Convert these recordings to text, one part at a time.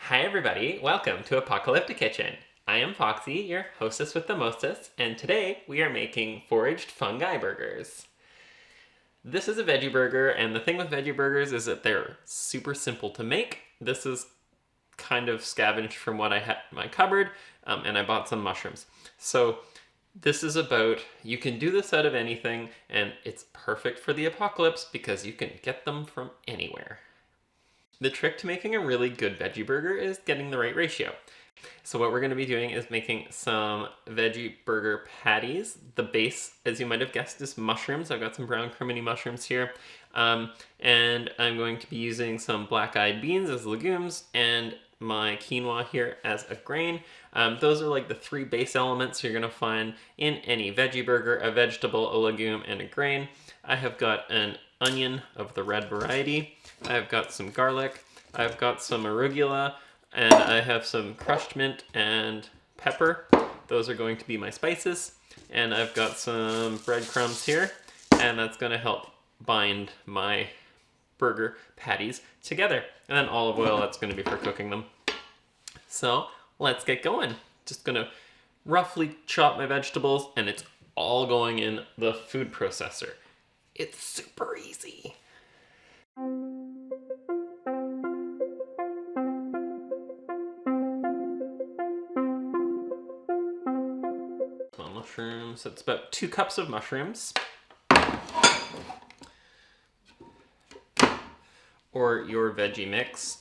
Hi everybody, welcome to ApocalyptiKitchen. I am Foxy, your hostess with the mostest, and today we are making foraged fungi burgers. This is a veggie burger, and the thing with veggie burgers is that they're super simple to make. This is kind of scavenged from what I had in my cupboard, and I bought some mushrooms. So this is about, you can do this out of anything, and it's perfect for the apocalypse because you can get them from anywhere. The trick to making a really good veggie burger is getting the right ratio. So what we're going to be doing is making some veggie burger patties. The base, as you might have guessed, is mushrooms. I've got some brown crimini mushrooms here. And I'm going to be using some black-eyed beans as legumes and my quinoa here as a grain. Those are like the three base elements you're going to find in any veggie burger: a vegetable, a legume, and a grain. I have got an onion of the red variety. I've got some garlic. I've got some arugula. And I have some crushed mint and pepper. Those are going to be my spices. And I've got some breadcrumbs here. And that's going to help bind my burger patties together. And then olive oil, that's going to be for cooking them. So let's get going. Just going to roughly chop my vegetables, and it's all going in the food processor. It's super easy. Mushrooms, that's about 2 cups of mushrooms. Or your veggie mix.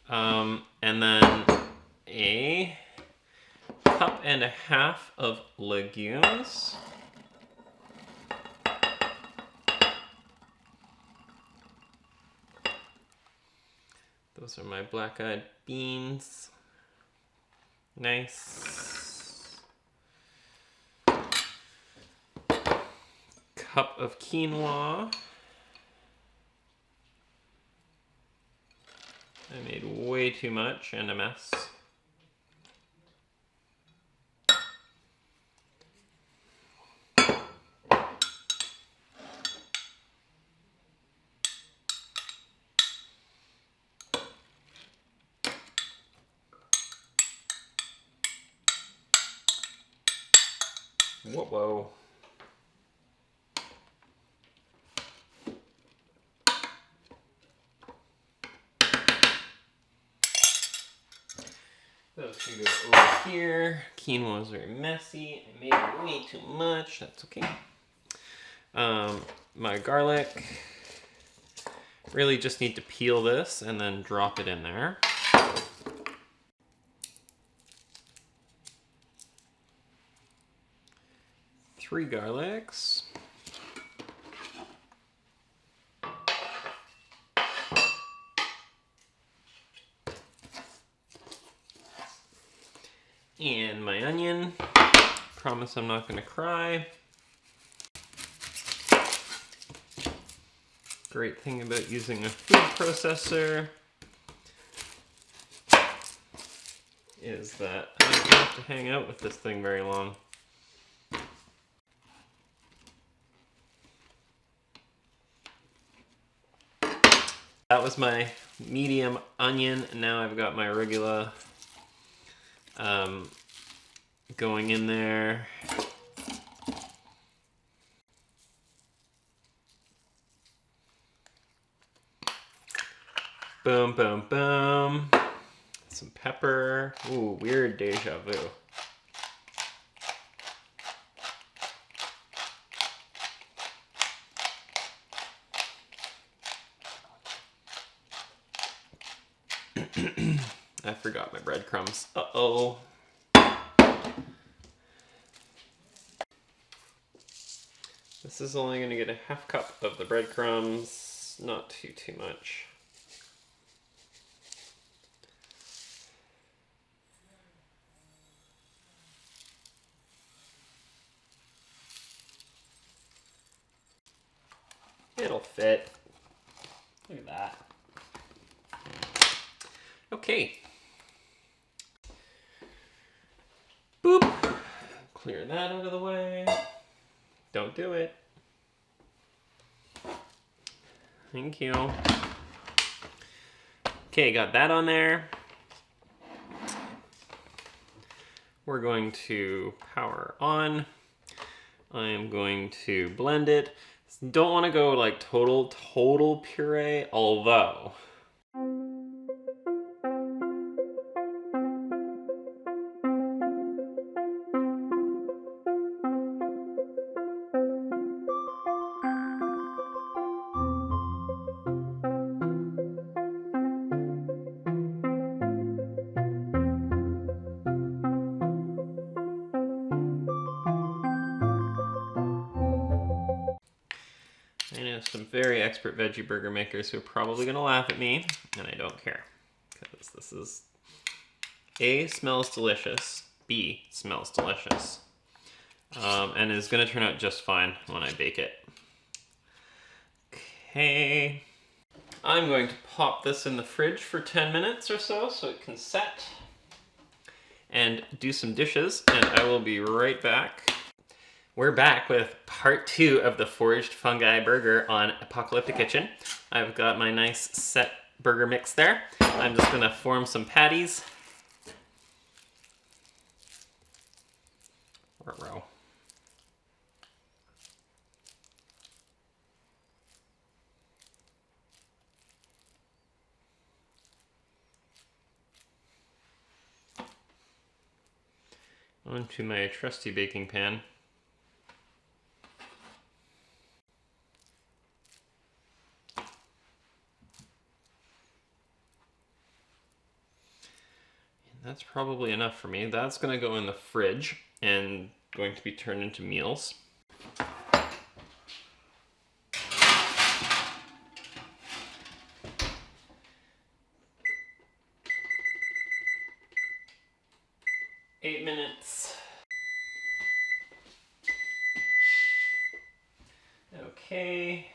And then a cup and a half of legumes. Those are my black-eyed beans. Nice. Cup of quinoa. I made way too much and a mess. Whoa. Those can go over here. Quinoa is very messy. I made way too much. That's okay. My garlic. Really just need to peel this and then drop it in there. Three garlics. And my onion. Promise I'm not going to cry. Great thing about using a food processor is that I don't have to hang out with this thing very long. That was my medium onion. Now I've got my arugula going in there. Boom, boom, boom. Some pepper. Ooh, weird deja vu. I forgot my breadcrumbs. Uh-oh. This is only going to get a half cup of the breadcrumbs. Not too much. It'll fit. Look at that. Okay. Boop. Clear that out of the way. Don't do it. Thank you. Okay, got that on there. We're going to power on. I am going to blend it. Don't want to go like total puree, although I know some very expert veggie burger makers who are probably going to laugh at me, and I don't care. Because this is A, smells delicious, B, smells delicious, and is going to turn out just fine when I bake it. Okay. I'm going to pop this in the fridge for 10 minutes or so it can set and do some dishes, and I will be right back. We're back with part 2 of the foraged fungi burger on ApocalyptiKitchen. I've got my nice set burger mix there. I'm just gonna form some patties. Row. Onto my trusty baking pan. That's probably enough for me. That's going to go in the fridge and going to be turned into meals. Eight minutes. Okay.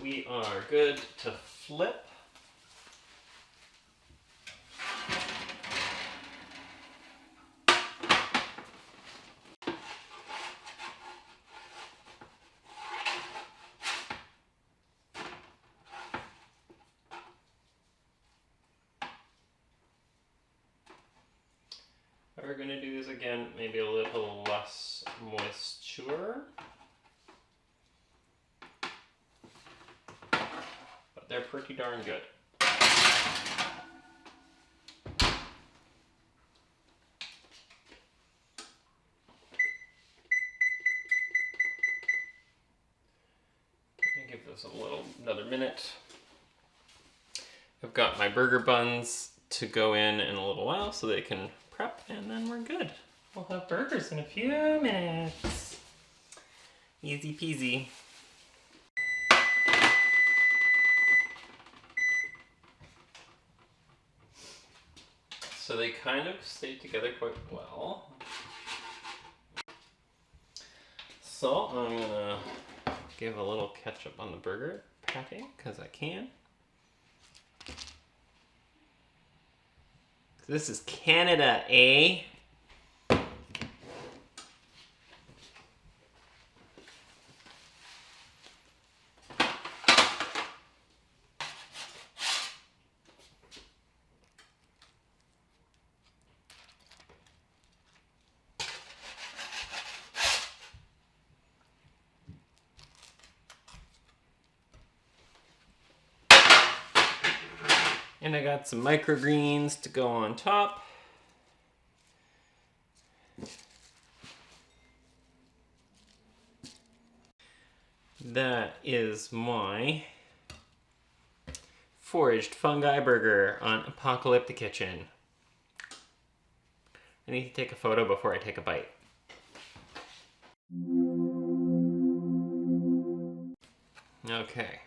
We are good to flip. We're going to do this again, maybe a little less moisture. But they're pretty darn good. Give this another minute. I've got my burger buns to go in a little while so they can prep, and then we're good. We'll have burgers in a few minutes. Easy peasy. So they kind of stay together quite well. So I'm gonna give a little ketchup on the burger patty, because I can. This is Canada, eh? And I got some microgreens to go on top. That is my foraged fungi burger on ApocalyptiKitchen. I need to take a photo before I take a bite. Okay.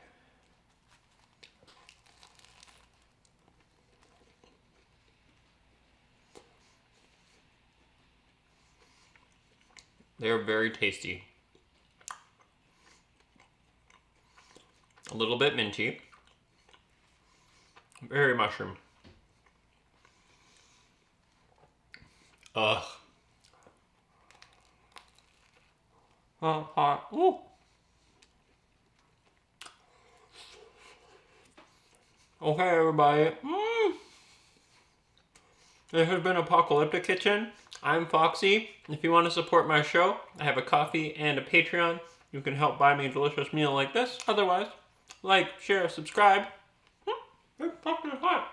They're very tasty. A little bit minty. Very mushroom. Ugh. Oh, hot. Ooh. Okay, everybody. This has been Apocalyptic Kitchen. I'm Foxy. If you want to support my show, I have a coffee and a Patreon. You can help buy me a delicious meal like this. Otherwise, like, share, subscribe. It's fucking hot.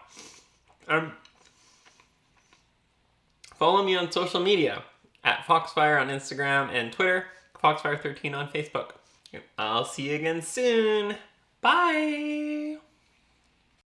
Follow me on social media at Foxfire on Instagram and Twitter, Foxfire13 on Facebook. I'll see you again soon. Bye!